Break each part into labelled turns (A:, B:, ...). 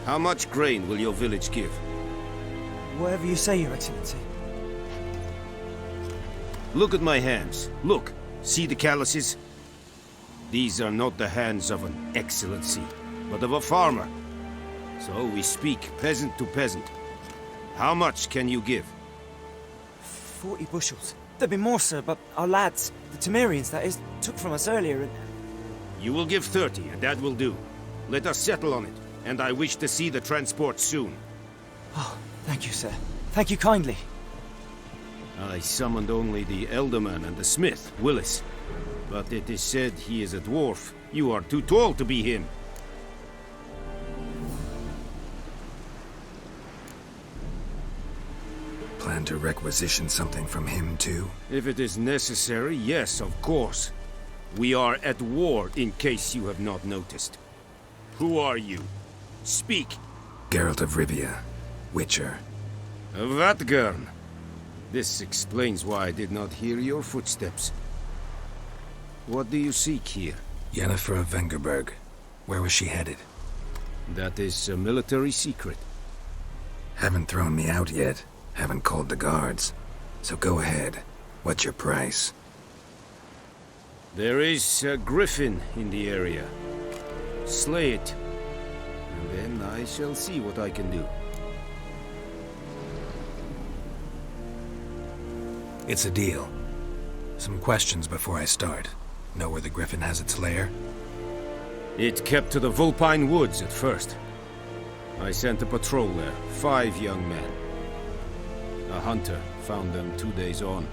A: How much grain will your village give?
B: Whatever you say, Your Excellency.
A: Look at my hands. Look. See the calluses? These are not the hands of an excellency, but of a farmer. So we speak peasant to peasant. How much can you give?
B: 40 bushels. There'd be more, sir, but our lads, the Temerians, that is, took from us earlier and...
A: You will give 30, and that will do. Let us settle on it, and I wish to see the transport soon.
B: Oh, thank you, sir. Thank you kindly.
A: I summoned only the Elderman and the smith, Willis. But it is said he is a dwarf. You are too tall to be him.
C: Plan to requisition something from him, too?
A: If it is necessary, yes, of course. We are at war, in case you have not noticed. Who are you? Speak.
C: Geralt of Rivia, Witcher.
A: Vatgern. This explains why I did not hear your footsteps. What do you seek here?
C: Yennefer of Vengerberg. Where was she headed?
A: That is a military secret.
C: Haven't thrown me out yet. Haven't called the guards. So go ahead. What's your price?
A: There is a griffin in the area. Slay it. And then I shall see what I can do.
C: It's a deal. Some questions before I start. Know where the griffin has its lair?
A: It kept to the Vulpine Woods at first. I sent a patrol there, 5 young men. A hunter found them 2 days on.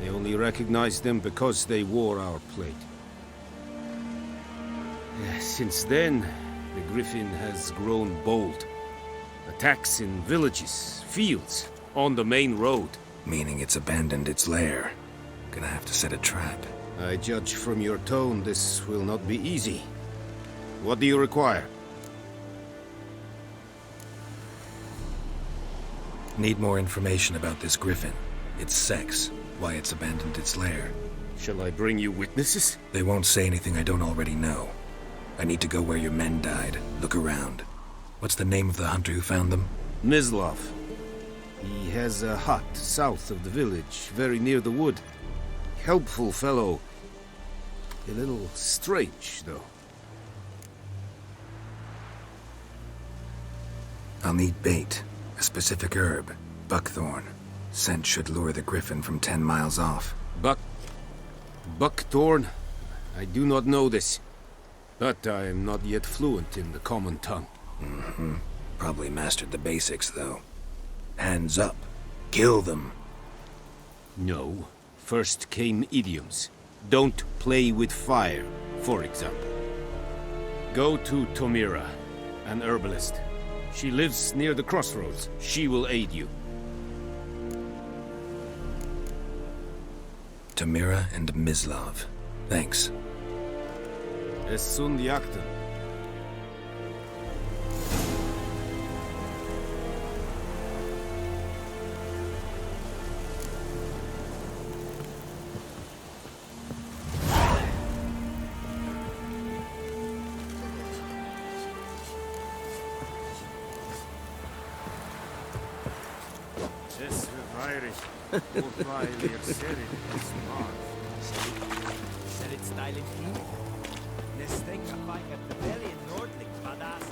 A: They only recognized them because they wore our plate. Since then, the griffin has grown bold. Attacks in villages, fields, on the main road.
C: Meaning it's abandoned its lair. Gonna have to set a trap.
A: I judge from your tone this will not be easy. What do you require?
C: Need more information about this griffin. Its sex, why it's abandoned its lair.
A: Shall I bring you witnesses?
C: They won't say anything I don't already know. I need to go where your men died. Look around. What's the name of the hunter who found them?
A: Mislav. He has a hut south of the village, very near the wood. Helpful fellow. A little strange, though.
C: I'll need bait. A specific herb. Buckthorn. Scent should lure the griffin from 10 miles off.
A: Buckthorn? I do not know this. But I am not yet fluent in the common tongue.
C: Mm-hmm. Probably mastered the basics, though. Hands up. Kill them.
A: No. First came idioms. Don't play with fire, for example. Go to Tomira, an herbalist. She lives near the crossroads. She will aid you.
C: Tamira and Mislav. Thanks.
A: Es sunt jakten. Es verweirig. Wobei wir serin es mag.
D: Serit styling king? Nestek apike at the belly in Nordlik, badass.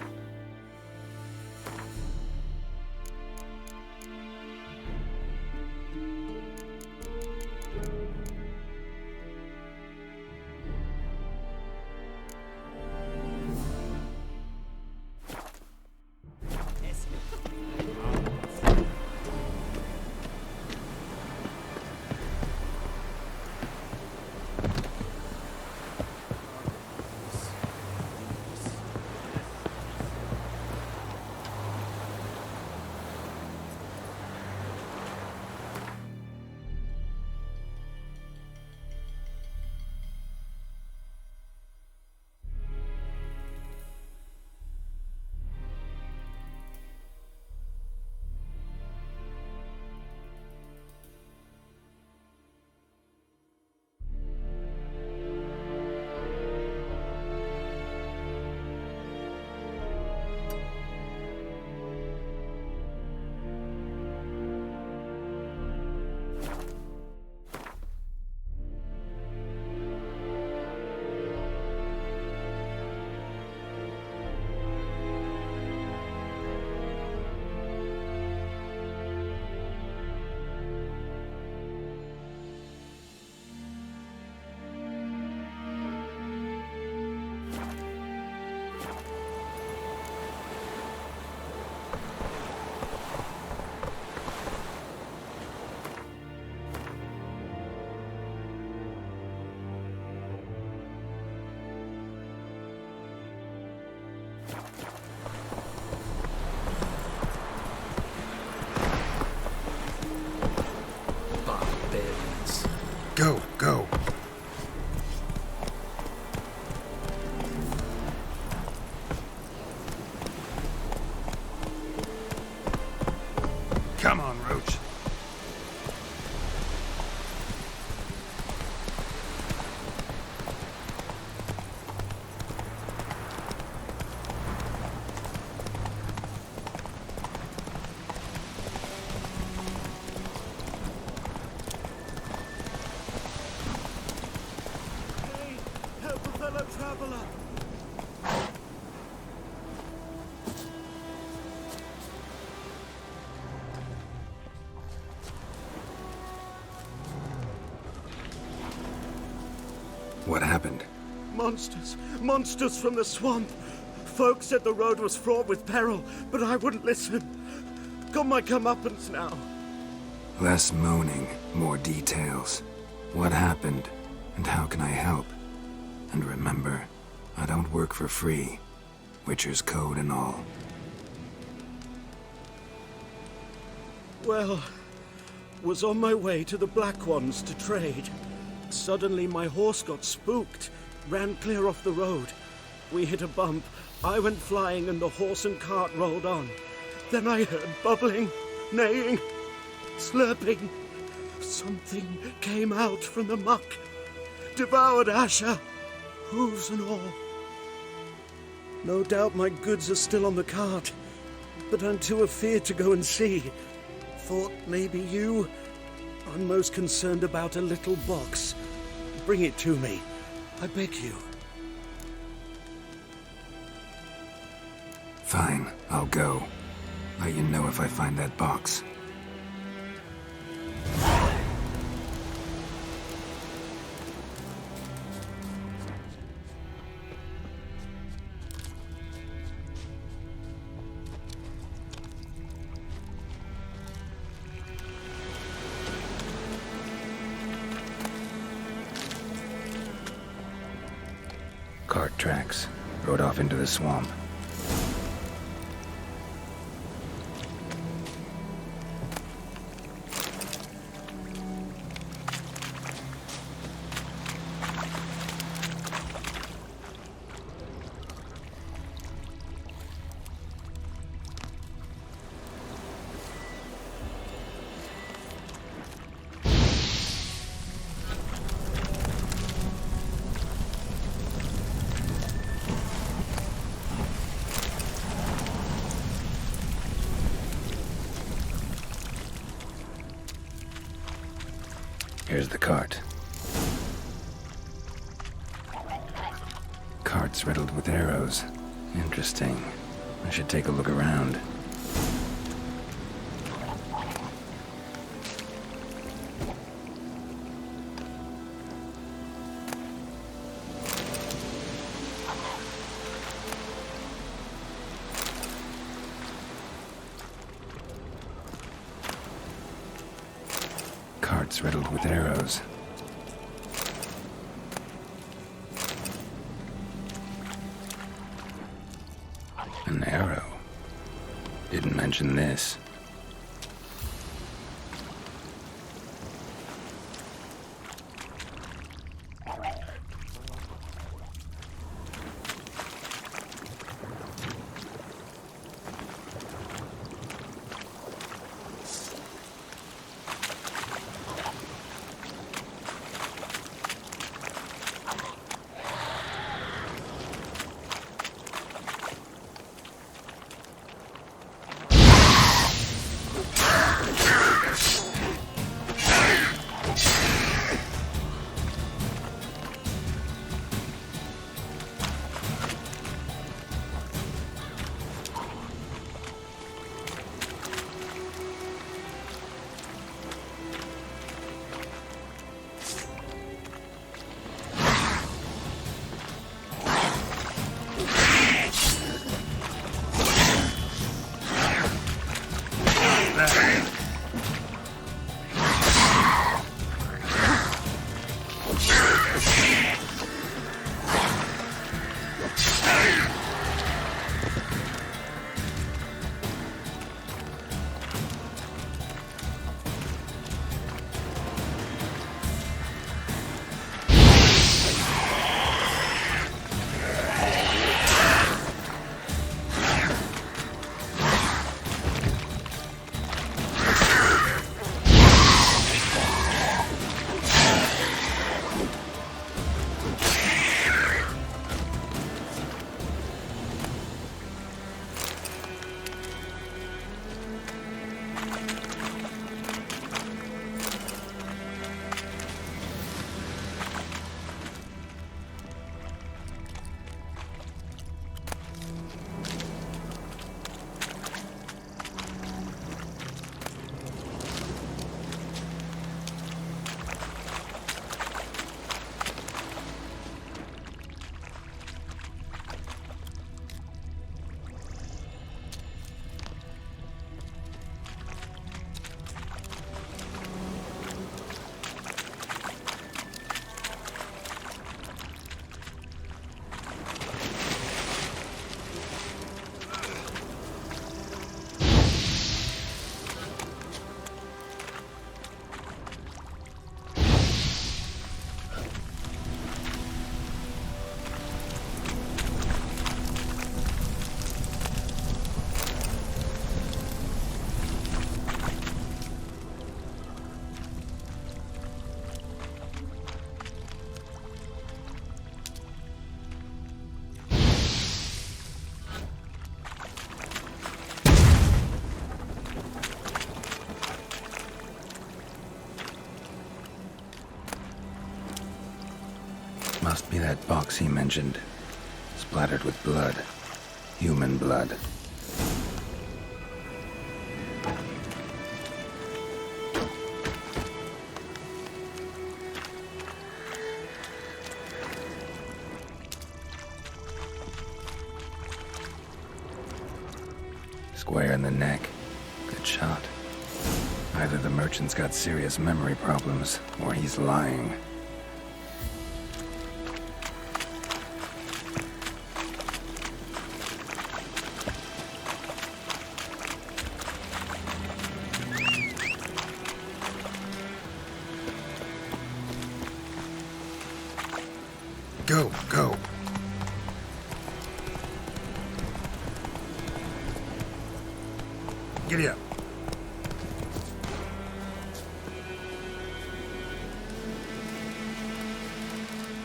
D: Traveler!
C: What happened?
E: Monsters! Monsters from the swamp! Folks said the road was fraught with peril, but I wouldn't listen. Got my comeuppance now.
C: Less moaning, more details. What happened, and how can I help? And remember, I don't work for free. Witcher's code and all.
E: Well, was on my way to the Black Ones to trade. Suddenly my horse got spooked, ran clear off the road. We hit a bump, I went flying and the horse and cart rolled on. Then I heard bubbling, neighing, slurping. Something came out from the muck, devoured Asher, hooves and all. No doubt my goods are still on the cart, but I'm too afeard to go and see. Thought maybe you. I'm most concerned about a little box. Bring it to me, I beg you.
C: Fine, I'll go. Let you know if I find that box. Cart tracks. Rode off into the swamp. Here's the cart. Cart's riddled with arrows. Interesting. I should take a look around. Cart's riddled with arrows. An arrow. Didn't mention this. Must be that box he mentioned. Splattered with blood. Human blood. Square in the neck. Good shot. Either the merchant's got serious memory problems, or he's lying. Go, go. Giddy up.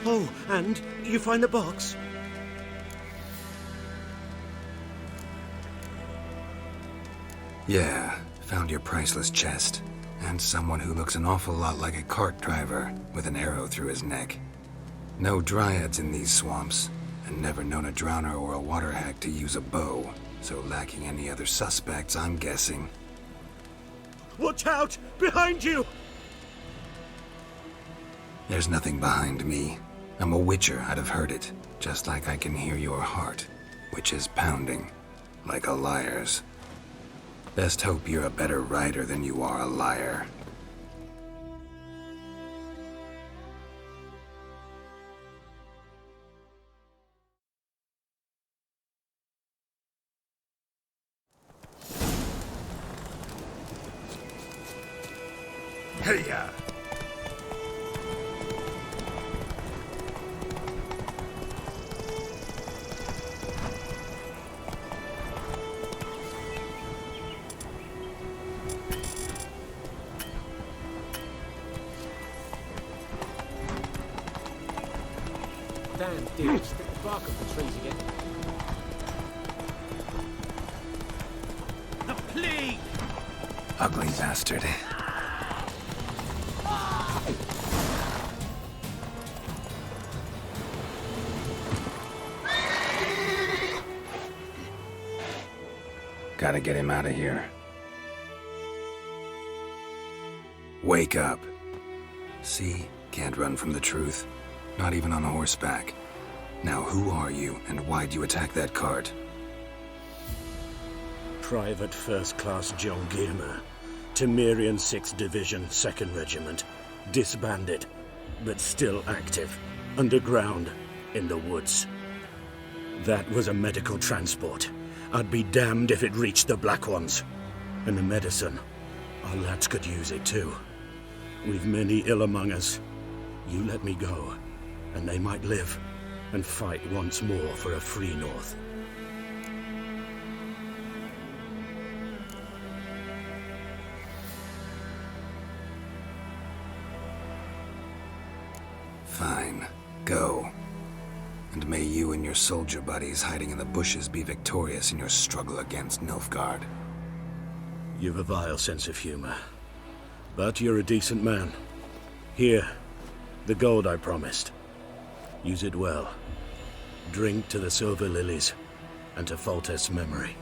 E: Oh, and you find the box?
C: Yeah, found your priceless chest. And someone who looks an awful lot like a cart driver with an arrow through his neck. No dryads in these swamps, and never known a drowner or a water hack to use a bow, so lacking any other suspects, I'm guessing.
E: Watch out! Behind you!
C: There's nothing behind me. I'm a witcher, I'd have heard it, just like I can hear your heart, which is pounding, like a liar's. Best hope you're a better rider than you are a liar. Hey-ya!
D: Damn deer, stick the bark up the trees again. The plague!
C: Ugly bastard. Gotta get him out of here. Wake up. See? Can't run from the truth. Not even on horseback. Now who are you, and why'd you attack that cart?
E: Private First Class John Gilmer, Temerian 6th Division, 2nd Regiment. Disbanded, but still active. Underground, in the woods. That was a medical transport. I'd be damned if it reached the Black Ones. And the medicine, our lads could use it too. We've many ill among us. You let me go, and they might live and fight once more for a free North.
C: Fine. Go. And may you and your soldier buddies hiding in the bushes be victorious in your struggle against Nilfgaard.
E: You've a vile sense of humor. But you're a decent man. Here, the gold I promised. Use it well. Drink to the silver lilies, and to Foltest's memory.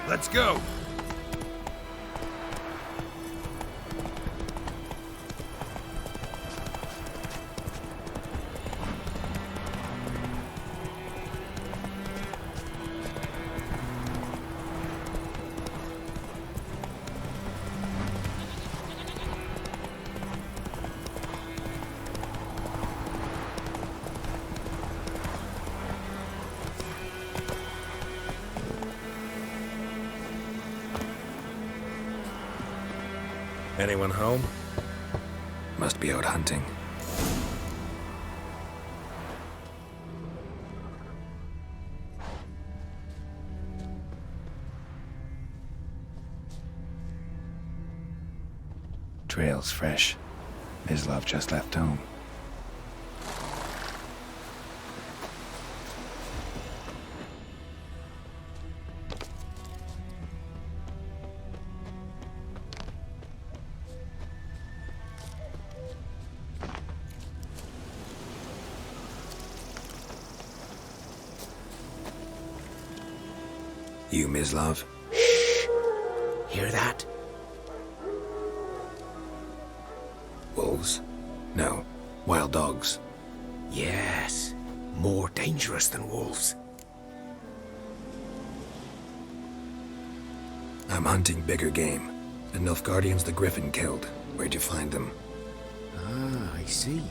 A: Let's go!
F: Anyone home?
C: Must be out hunting. Trail's fresh. Mislav just left home. You, Mislav?
F: Hear that?
C: Wolves? No. Wild dogs.
F: Yes. More dangerous than wolves.
C: I'm hunting bigger game. The Nilfgaardians the Griffin killed. Where'd you find them?
F: Ah, I see.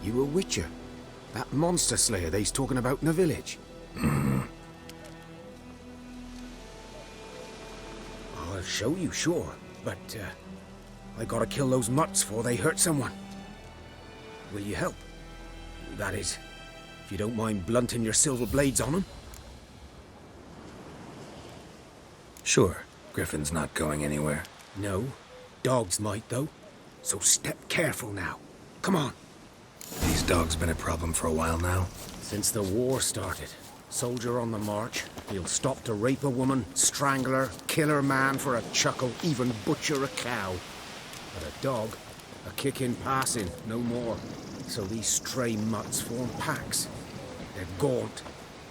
F: You a witcher. That monster slayer they's talking about in the village.
C: Mm-hmm.
F: I'll show you, sure. But, I gotta kill those mutts before they hurt someone. Will you help? That is, if you don't mind blunting your silver blades on them.
C: Sure. Griffin's not going anywhere.
F: No. Dogs might, though. So step careful now. Come on.
C: These dogs been a problem for a while now.
F: Since the war started. Soldier on the march. He'll stop to rape a woman, strangle her, kill her man for a chuckle, even butcher a cow. But a dog, a kick in passing, no more. So these stray mutts form packs. They're gaunt,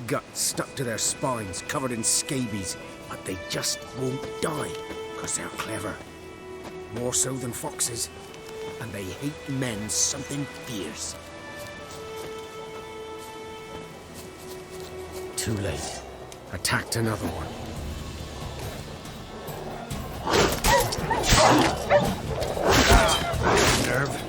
F: guts stuck to their spines, covered in scabies. But they just won't die, because they're clever. More so than foxes. And they hate men something fierce. Too late. Attacked another one. Nerve.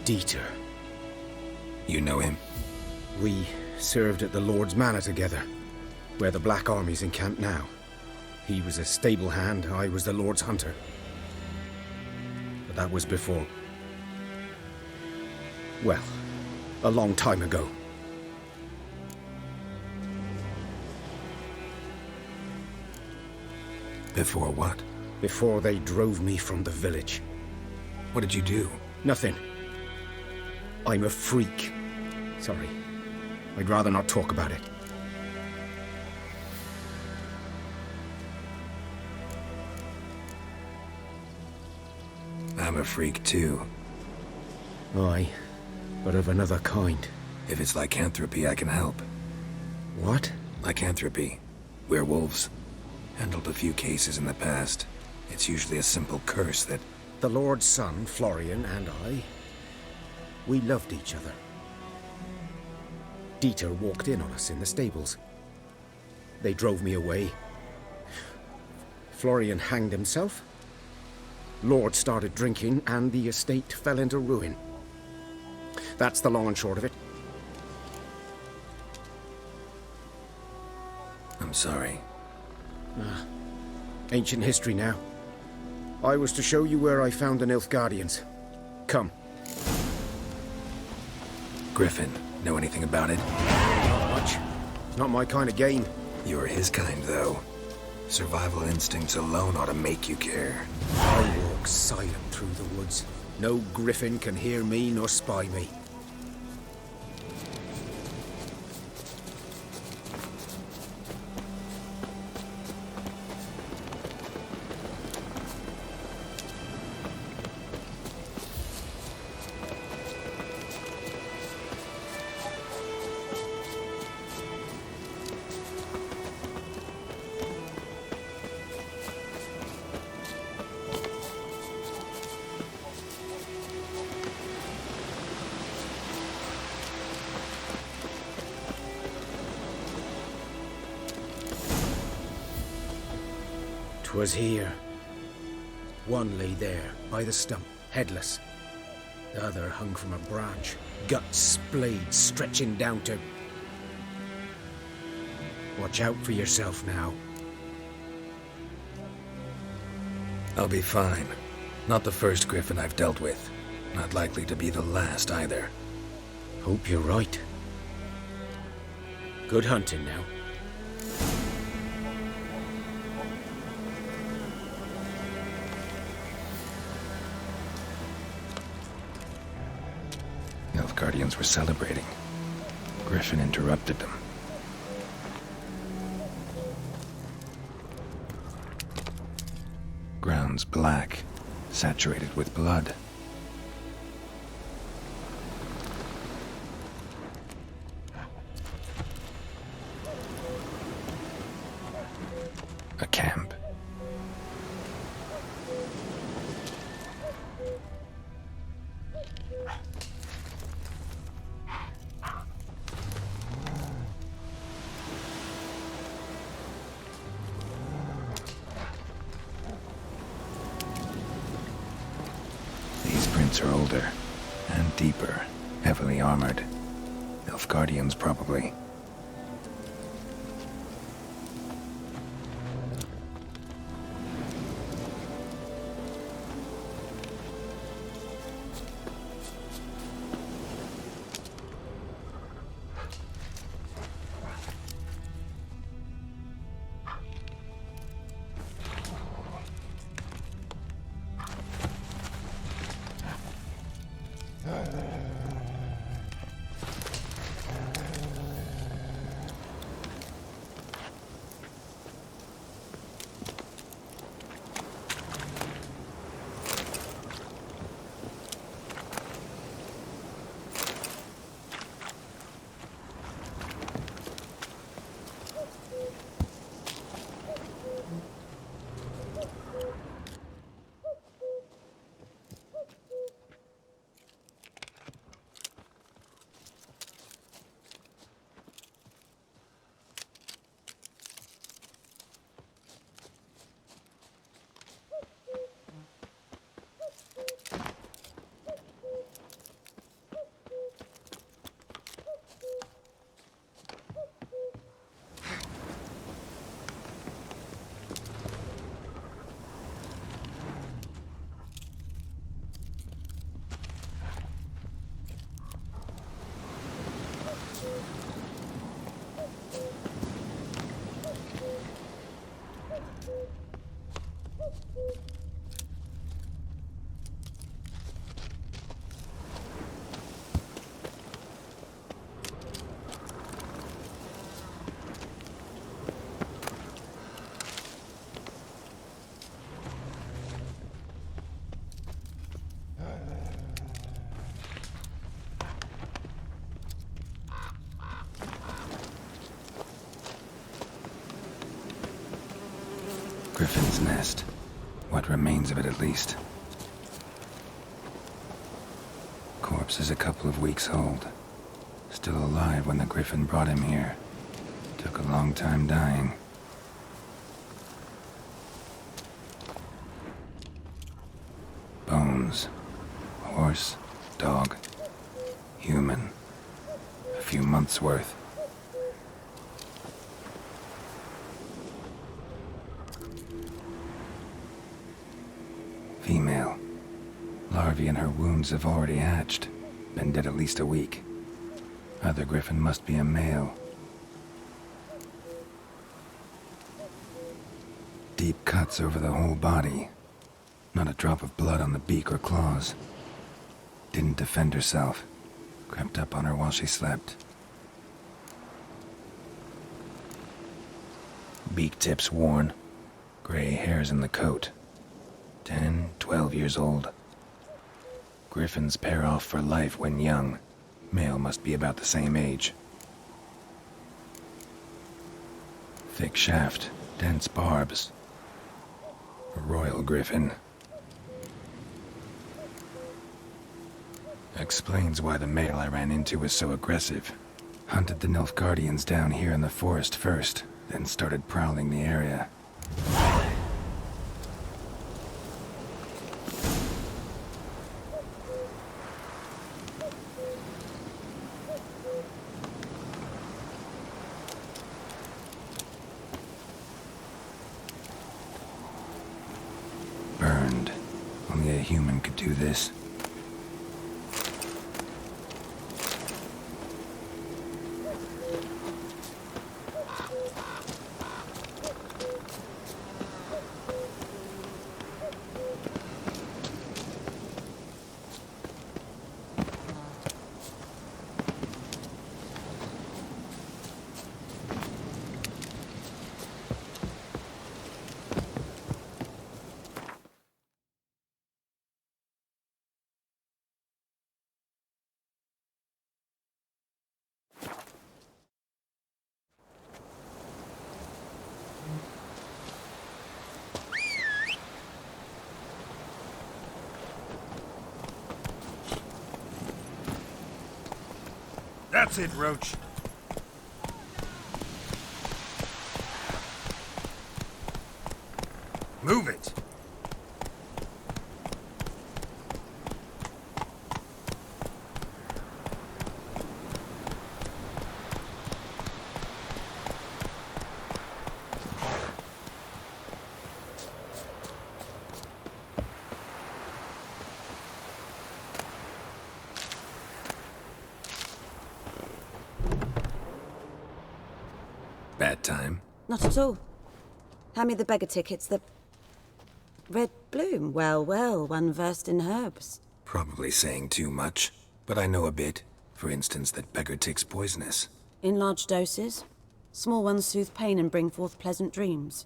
F: Dieter.
C: You know him?
F: We served at the Lord's Manor together, where the Black Army's encamped now. He was a stable hand, I was the Lord's hunter. But that was before. Well, a long time ago.
C: Before what?
F: Before they drove me from the village.
C: What did you do?
F: Nothing. I'm a freak. Sorry. I'd rather not talk about it.
C: I'm a freak too.
F: Aye, but of another kind.
C: If it's lycanthropy, I can help.
F: What?
C: Lycanthropy. Werewolves. Handled a few cases in the past. It's usually a simple curse that...
F: The Lord's son, Florian, and I, we loved each other. Dieter walked in on us in the stables. They drove me away. Florian hanged himself. Lord started drinking, and the estate fell into ruin. That's the long and short of it.
C: I'm sorry.
F: Ancient history now. I was to show you where I found the Nilfgaardians. Come.
C: Griffin, know anything about it?
F: Not much. Not my kind of game.
C: You're his kind, though. Survival instincts alone ought to make you care.
F: I walk silent through the woods. No griffin can hear me nor spy me. Was here. One lay there, by the stump, headless. The other hung from a branch, guts splayed, stretching down to... Watch out for yourself now.
C: I'll be fine. Not the first griffin I've dealt with. Not likely to be the last, either.
F: Hope you're right. Good hunting now.
C: Guardians were celebrating. Griffin interrupted them. Ground's black, saturated with blood. A camp. Are older and deeper, heavily armored. Nilfgaardians, probably. Griffin's nest. What remains of it, at least. Corpse is a couple of weeks old. Still alive when the Griffin brought him here. Took a long time dying. bones. Horse, dog, human. A few months' worth. Female. Larvae in her wounds have already hatched. Been dead at least a week. Other griffin must be a male. Deep cuts over the whole body. Not a drop of blood on the beak or claws. Didn't defend herself. Crept up on her while she slept. Beak tips worn. Gray hairs in the coat. 10, 12 years old. Griffins pair off for life when young. Male must be about the same age. Thick shaft, dense barbs. A royal griffin. Explains why the male I ran into was so aggressive. Hunted the Nilfgaardians down here in the forest first, then started prowling the area. Burned. Only a human could do this.
G: That's it, Roach. Move it.
C: Bad time.
H: Not at all. Hand me the beggar tickets, the... Red bloom. Well, well, one versed in herbs.
C: Probably saying too much, but I know a bit. For instance, that beggar tick's poisonous.
H: In large doses. Small ones soothe pain and bring forth pleasant dreams.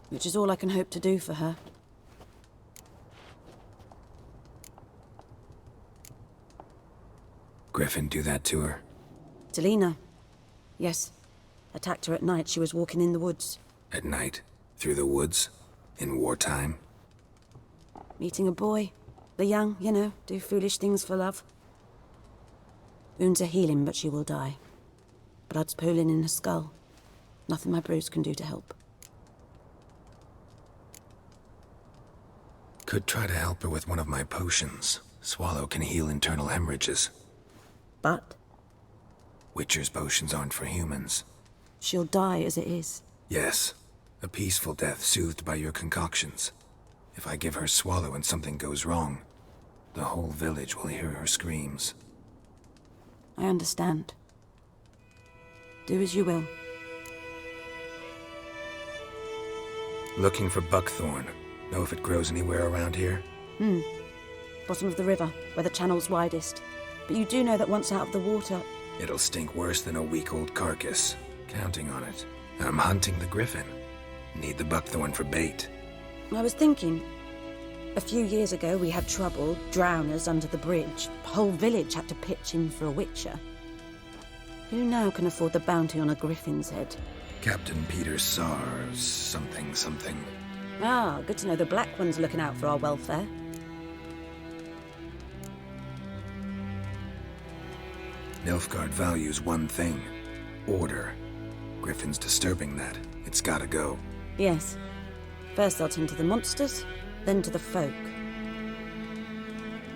H: Which is all I can hope to do for her.
C: Griffin do that to her?
H: Delina. Yes. Attacked her at night. She was walking in the woods.
C: At night? Through the woods? In wartime?
H: Meeting a boy. The young, you know, do foolish things for love. Wounds are healing, but she will die. Blood's pooling in her skull. Nothing my brews can do to help.
C: Could try to help her with one of my potions. Swallow can heal internal hemorrhages.
H: But
C: Witcher's potions aren't for humans.
H: she'll die as it is.
C: Yes. A peaceful death soothed by your concoctions. If I give her Swallow and something goes wrong, the whole village will hear her screams.
H: I understand. Do as you will.
C: Looking for buckthorn. Know if it grows anywhere around here?
H: Bottom of the river, where the channel's widest. But you do know that once out of the water...
C: It'll stink worse than a week-old carcass. Counting on it. I'm hunting the griffin. Need the buckthorn for bait.
H: I was thinking... A few years ago we had trouble, drowners under the bridge. The whole village had to pitch in for a witcher. Who now can afford the bounty on a griffin's head?
C: Captain Peter Sars, something.
H: Ah, good to know the Black One's looking out for our welfare.
C: Nilfgaard values one thing. Order. Griffin's disturbing that. It's gotta go.
H: Yes. First I'll tend to the monsters, then to the folk.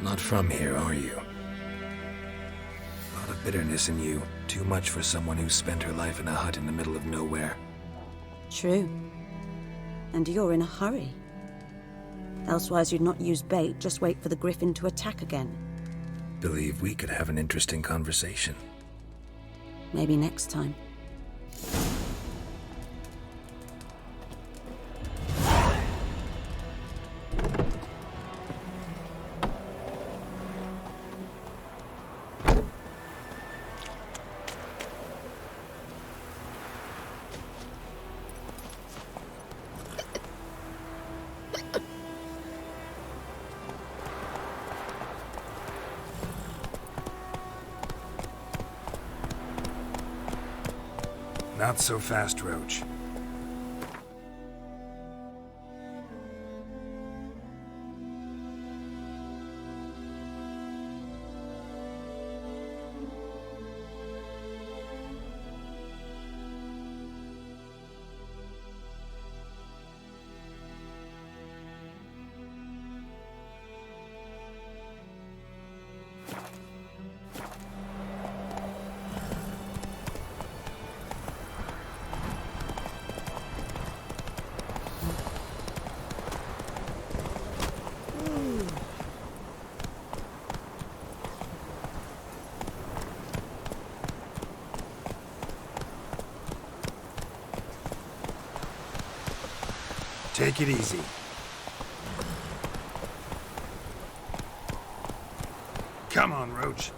C: Not from here, are you? A lot of bitterness in you. Too much for someone who spent her life in a hut in the middle of nowhere.
H: True. And you're in a hurry. Elsewise you'd not use bait, just wait for the griffin to attack again.
C: Believe we could have an interesting conversation.
H: Maybe next time.
C: Not so fast, Roach. Take it easy.
G: Come on, Roach.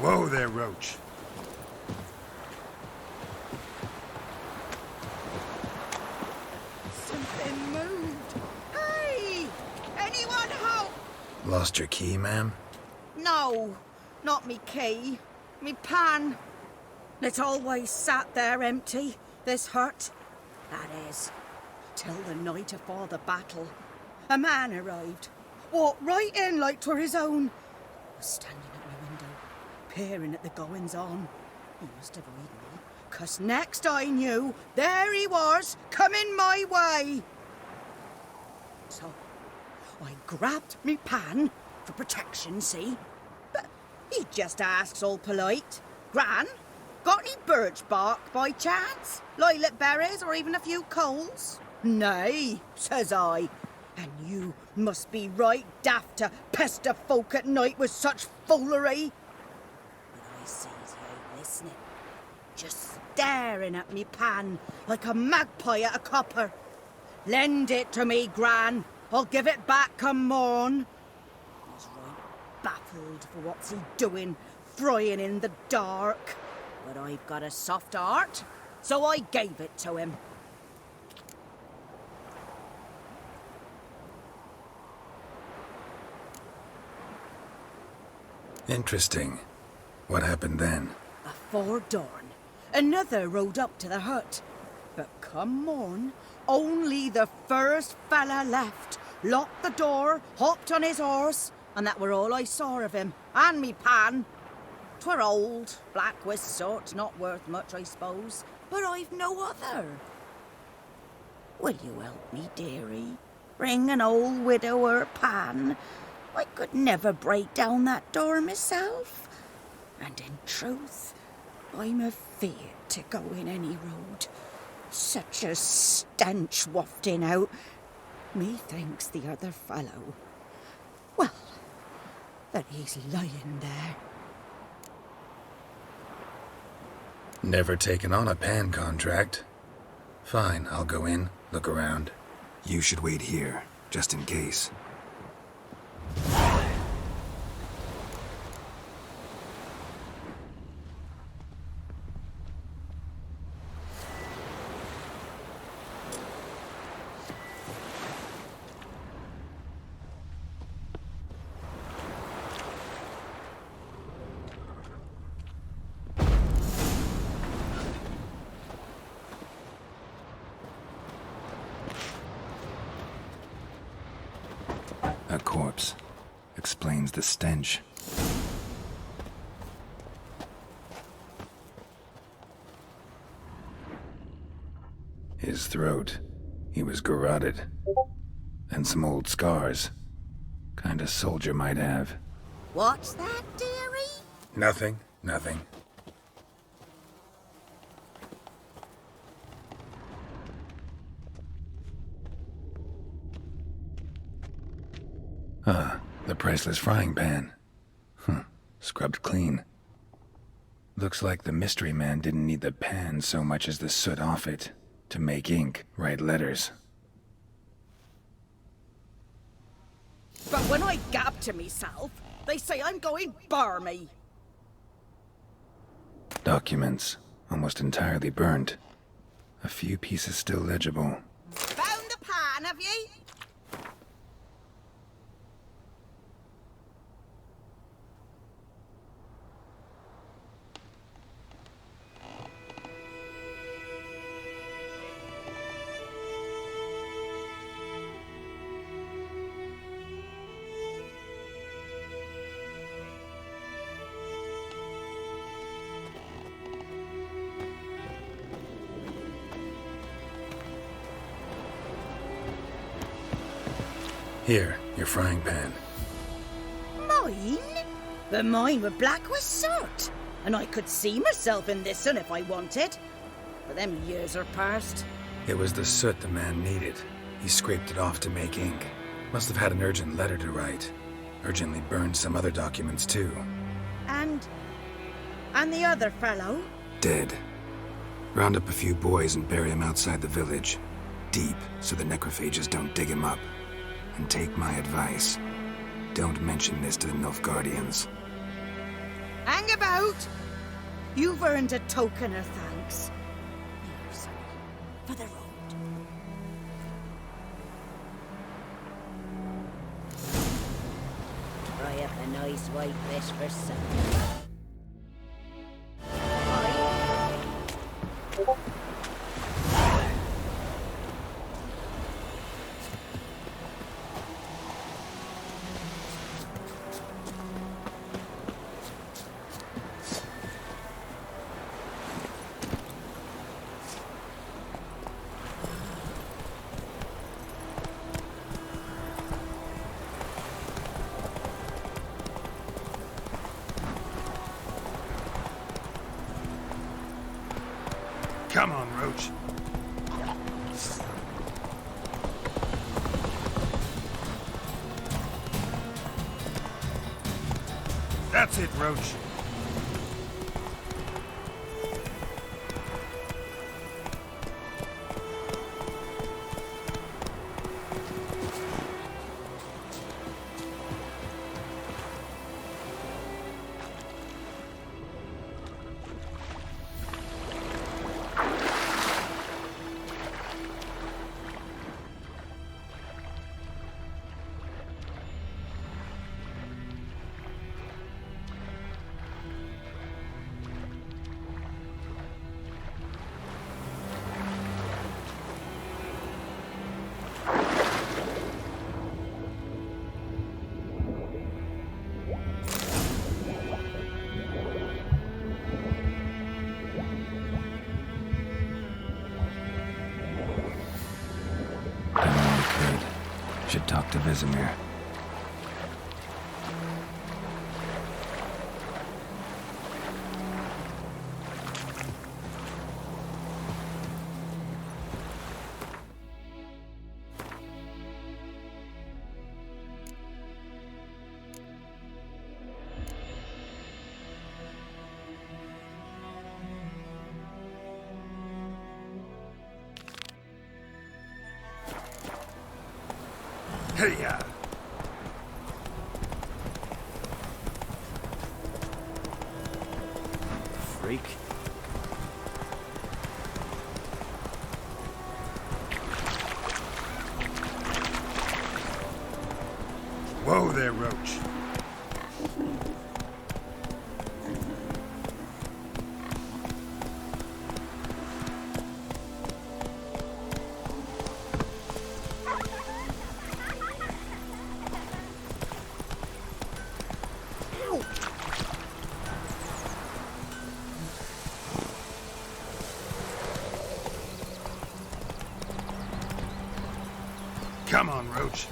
G: Whoa there, Roach.
I: Something moved. Hey! Anyone help?
C: Lost your key, ma'am?
I: No, not me key. Me pan. It's always sat there empty, this hut. That is, till the night afore the battle. A man arrived, walked right in like 'twere his own. Was standing at my window, peering at the goings-on. He must have heard me, 'cause next I knew, there he was, coming my way. So, I grabbed me pan, for protection, see? But he just asks all polite, Gran, got any birch bark by chance? Lilac berries or even a few coals? Nay, says I. And you must be right daft to pester folk at night with such foolery. But I sees he ain't listening. Just staring at me pan like a magpie at a copper. Lend it to me, Gran. I'll give it back come morn. He's right baffled for what's he doing, frying in the dark. But I've got a soft heart, so I gave it to him.
C: Interesting. What happened then?
I: Afore dawn, another rode up to the hut. But come morn, only the first fella left, locked the door, hopped on his horse, and that were all I saw of him, and me pan. 'Twere old, black with soot, not worth much, I suppose, but I've no other. Will you help me, dearie? Bring an old widower pan. I could never break down that door myself. And in truth, I'm afeard to go in any road. Such a stench wafting out. Methinks the other fellow, well, that he's lying there.
C: Never taken on a pan contract. Fine, I'll go in, look around. You should wait here, just in case. A corpse. Explains the stench. His throat. He was garroted. And some old scars. Kind of soldier might have.
I: What's that, dearie?
C: Nothing. The priceless frying pan. Scrubbed clean. Looks like the mystery man didn't need the pan so much as the soot off it to make ink, write letters.
I: But when I gab to myself, they say I'm going barmy.
C: Documents, almost entirely burnt. A few pieces still legible.
I: Found the pan, have ye?
C: Here, your frying pan.
I: Mine? But mine were black with soot. And I could see myself in this one if I wanted. But them years are past.
C: It was the soot the man needed. He scraped it off to make ink. Must have had an urgent letter to write. Urgently burned some other documents too.
I: And the other fellow?
C: Dead. Round up a few boys and bury him outside the village. Deep, so the necrophages don't dig him up. And take my advice. Don't mention this to the Nilfgaardians.
I: Hang about! You've earned a token of thanks. Here, son, for the road. Fry up a nice white fish for supper.
G: Come on, Roach. That's it, Roach.
C: Should talk to Vizimir.
G: Hey-ya!
B: Freak.
G: Whoa there, Roach. Come on, Roach.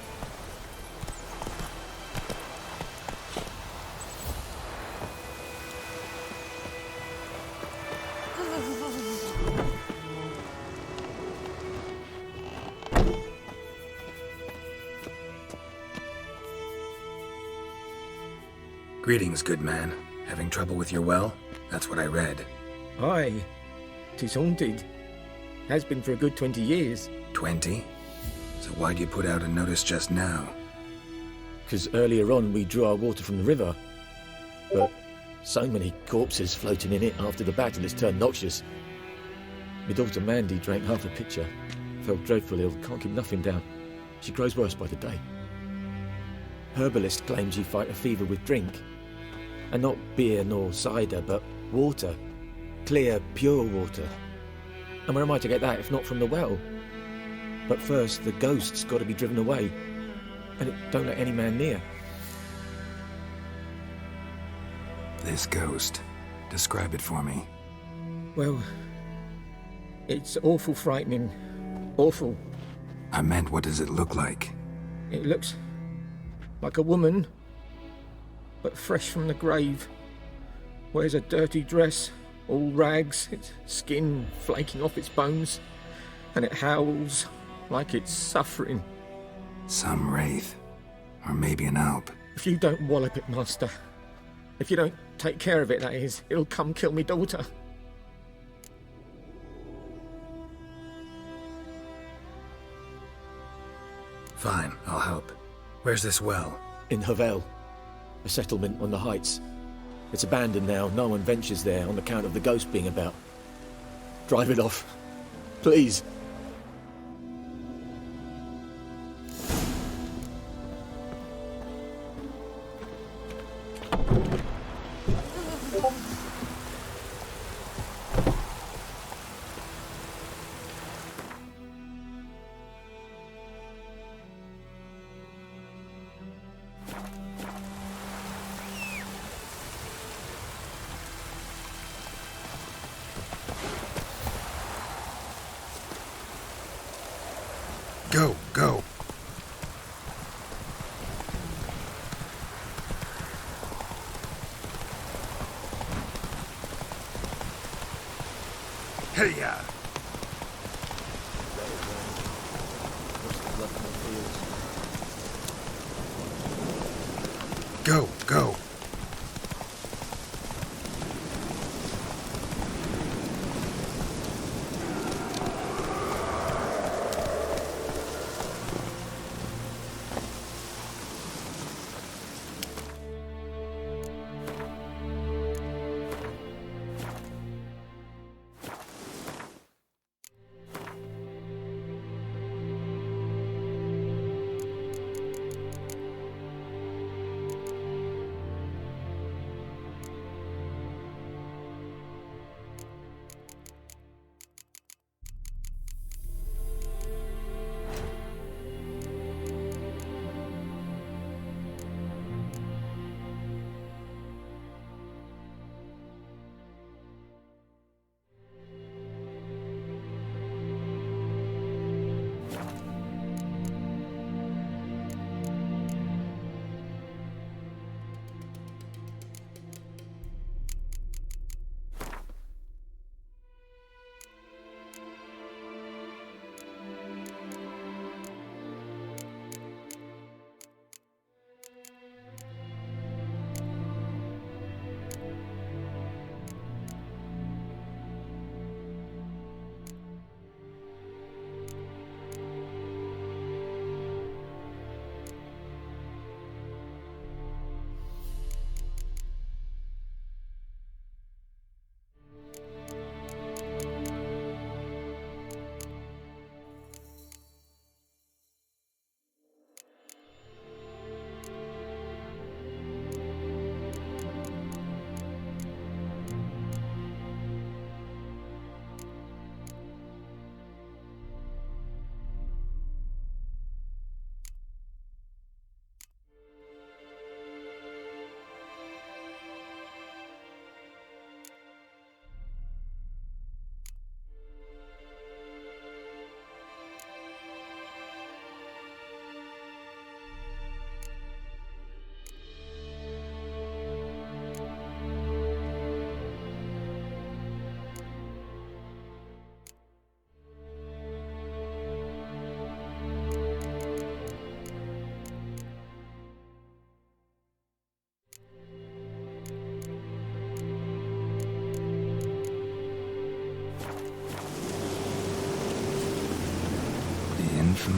C: Greetings, good man. Having trouble with your well? That's what I read.
J: Aye. 'Tis haunted. Has been for a good 20 years.
C: 20? So why'd you put out a notice just now?
J: 'Cause earlier on we drew our water from the river. But so many corpses floating in it after the battle it's turned noxious. My daughter Mandy drank half a pitcher. Felt dreadful ill, can't keep nothing down. She grows worse by the day. Herbalist claims you fight a fever with drink. And not beer nor cider, but water. Clear, pure water. And where am I to get that if not from the well? But first, the ghost's got to be driven away. And it don't let any man near.
C: This ghost. Describe it for me.
J: Well, it's awful frightening. Awful.
C: I meant, what does it look like?
J: It looks like a woman, but fresh from the grave. Wears a dirty dress, all rags, its skin flaking off its bones, and it howls like it's suffering.
C: Some wraith. Or maybe an alp.
J: If you don't wallop it, Master, if you don't take care of it, that is, it'll come kill me daughter.
C: Fine, I'll help. Where's this well?
J: In Havel, a settlement on the heights. It's abandoned now, no one ventures there on account of the ghost being about. Drive it off, please.
G: Go, go. Hey-ya! Go, go.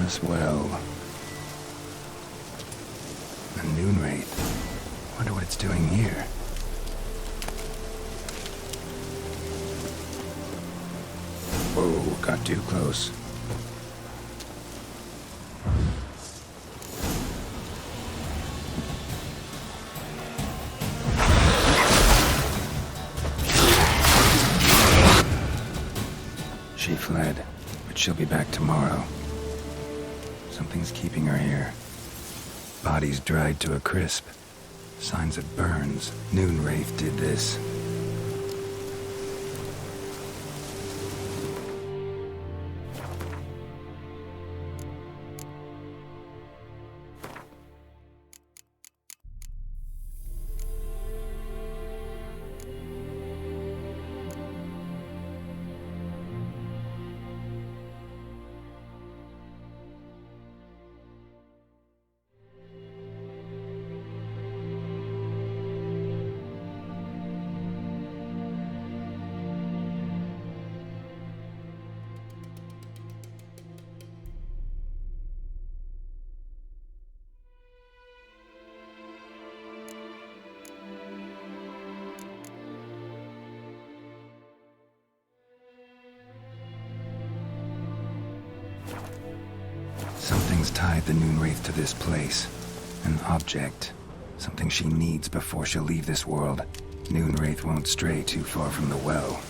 C: this well. A noon wraith. Wonder what it's doing here. Whoa, got too close. She fled, but she'll be back tomorrow. Something's keeping her here. Body's dried to a crisp. Signs of burns. Noon Wraith did this. Something's tied the Noon Wraith to this place. An object. Something she needs before she'll leave this world. Noon Wraith won't stray too far from the well.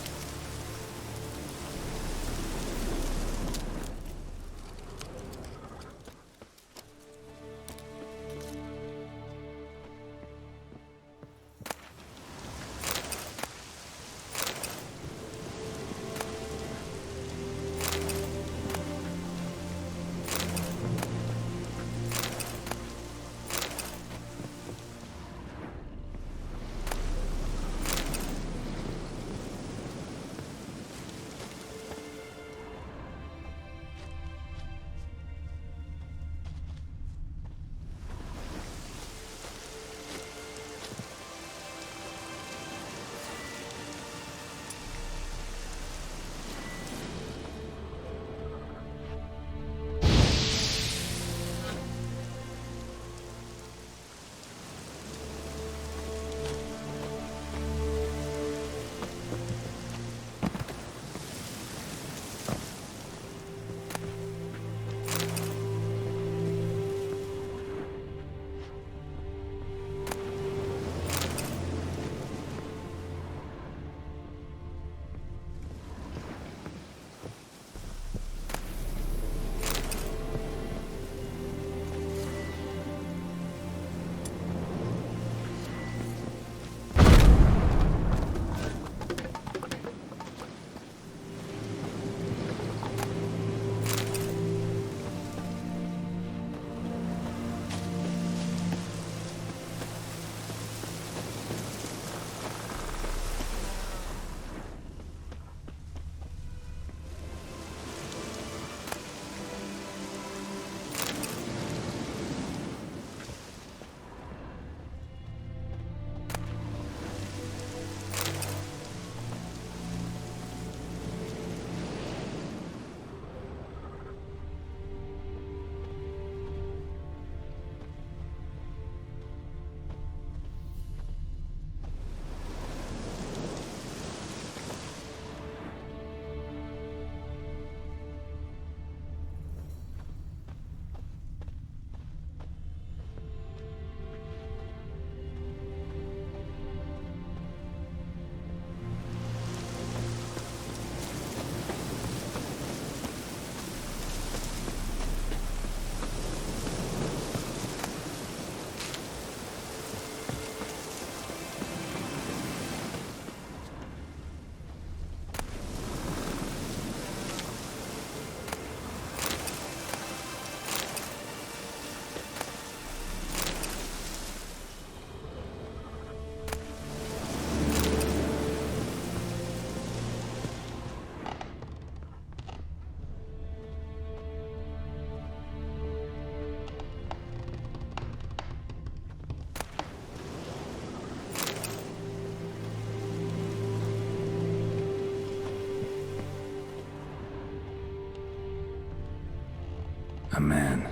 C: A man,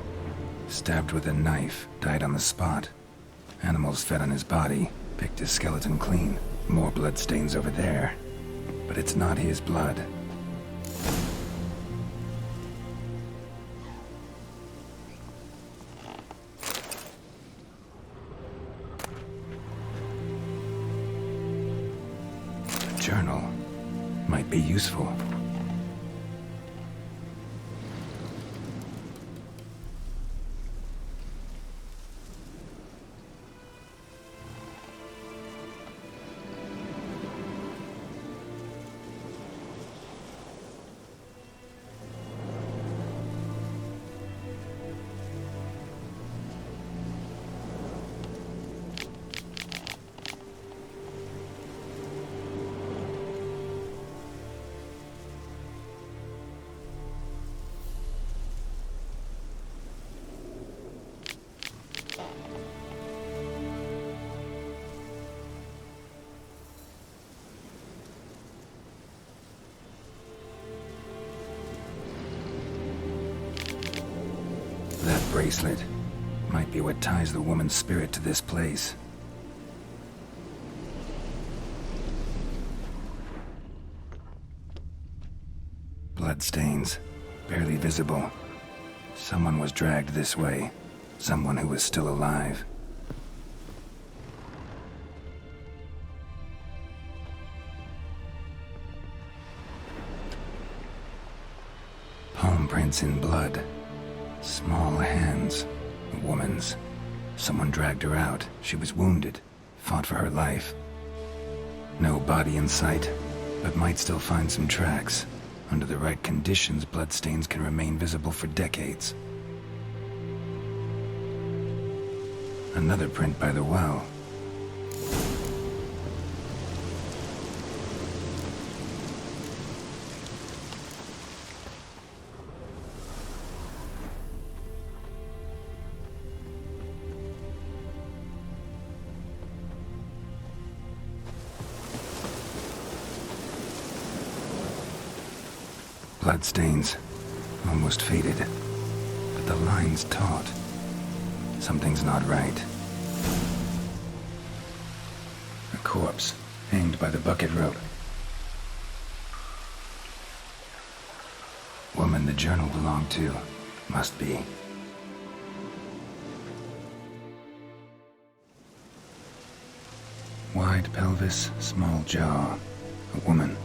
C: stabbed with a knife, died on the spot. Animals fed on his body, picked his skeleton clean. More bloodstains over there. But it's not his blood. A journal might be useful. That bracelet might be what ties the woman's spirit to this place. Bloodstains, barely visible. Someone was dragged this way. Someone who was still alive. Palm prints in blood. Small hands. A woman's. Someone dragged her out. She was wounded. Fought for her life. No body in sight, but might still find some tracks. Under the right conditions, bloodstains can remain visible for decades. Another print by the well. Bloodstains, almost faded, but the line's taut. Something's not right. A corpse, hanged by the bucket rope. Woman the journal belonged to, must be. Wide pelvis, small jaw. A woman.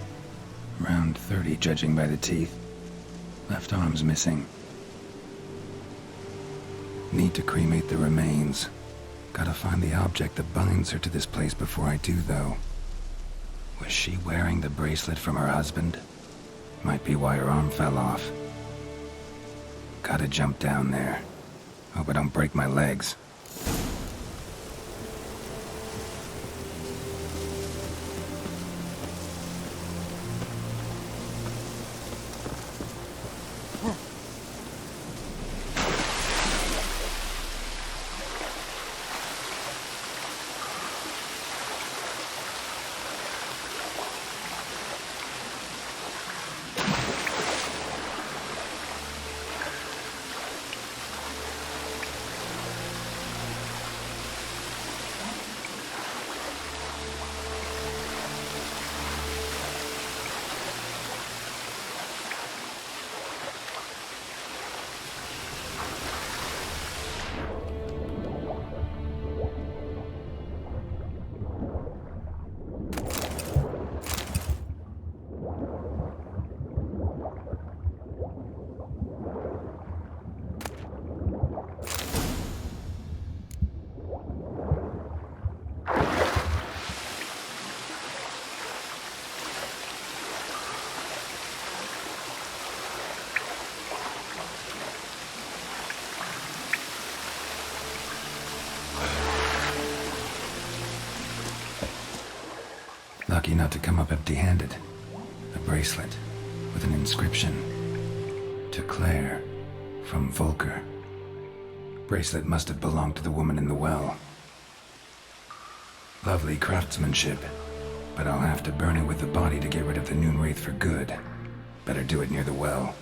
C: Around 30, judging by the teeth. Left arm's missing. Need to cremate the remains. Gotta find the object that binds her to this place before I do, though. Was she wearing the bracelet from her husband? Might be why her arm fell off. Gotta jump down there. Hope I don't break my legs. Lucky not to come up empty-handed. A bracelet with an inscription. To Claire, from Volker. Bracelet must have belonged to the woman in the well. Lovely craftsmanship, but I'll have to burn it with the body to get rid of the Noon Wraith for good. Better do it near the well.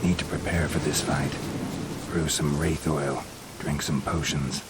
C: Need to prepare for this fight. Brew some wraith oil, drink some potions.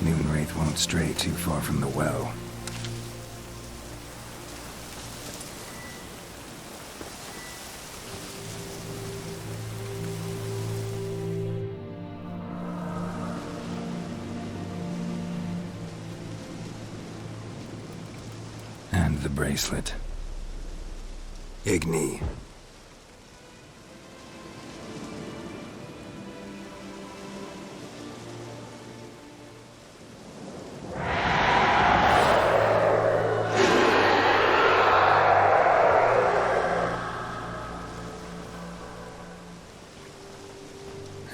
C: Moonwraith won't stray too far from the well. And the bracelet. Igni.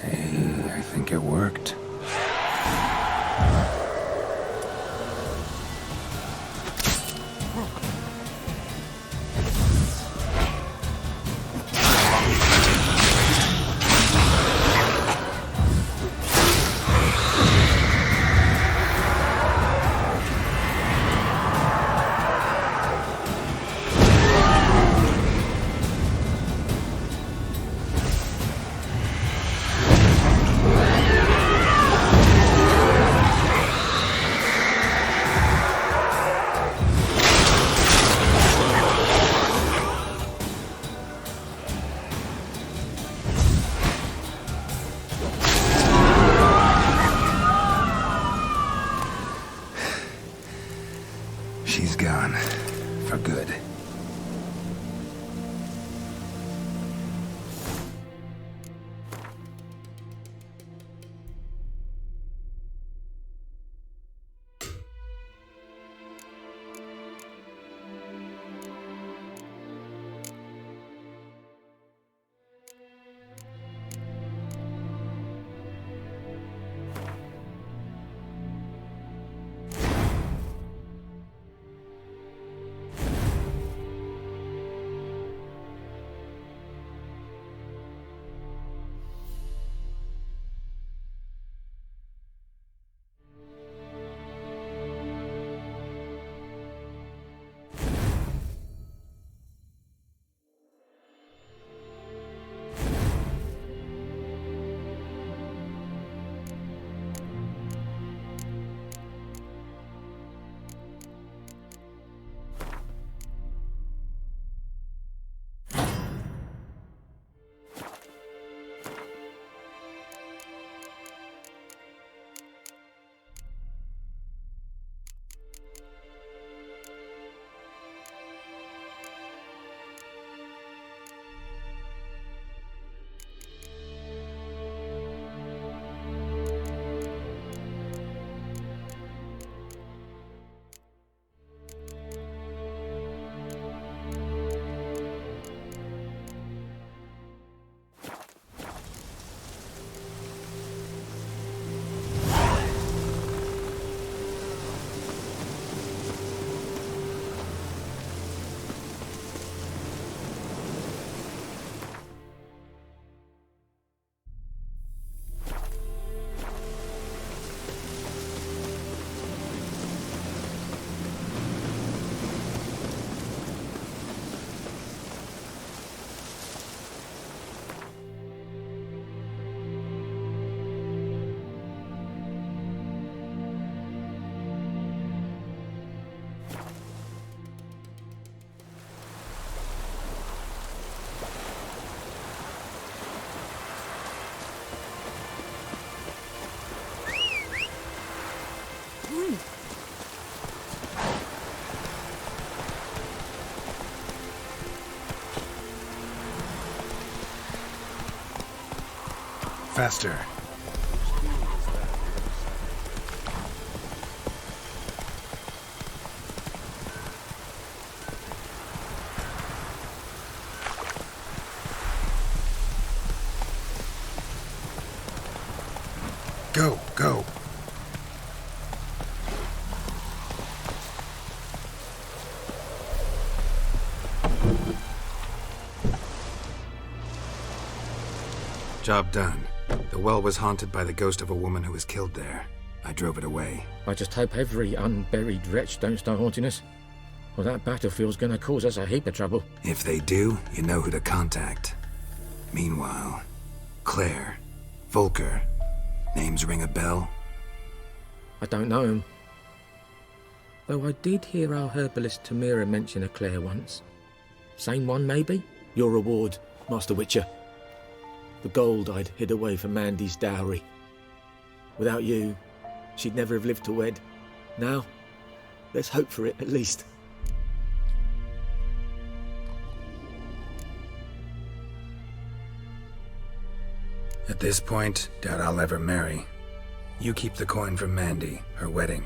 C: Hey, I think it worked. She's gone. For good.
G: Faster. Go, go. Job done. The well was haunted by the ghost of a woman who was killed there. I drove it away.
J: I just hope every unburied wretch don't start haunting us. Well, that battlefield's gonna cause us a heap of trouble.
C: If they do, you know who to contact. Meanwhile, Claire, Volker, names ring a bell?
J: I don't know him. Though I did hear our herbalist Tamira mention a Claire once. Same one, maybe? Your reward, Master Witcher. The gold I'd hid away for Mandy's dowry. Without you, she'd never have lived to wed. Now, there's hope for it, at least.
C: At this point, doubt I'll ever marry. You keep the coin from Mandy, her wedding.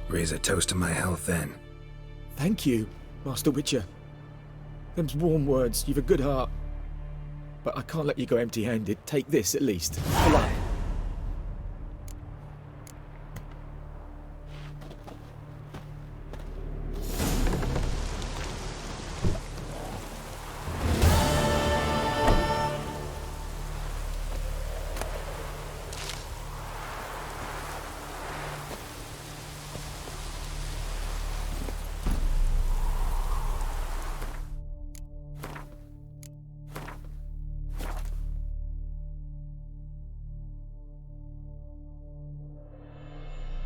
C: Raise a toast to my health then.
J: Thank you, Master Witcher. Them's warm words, you've a good heart. But I can't let you go empty-handed. Take this, at least. For luck.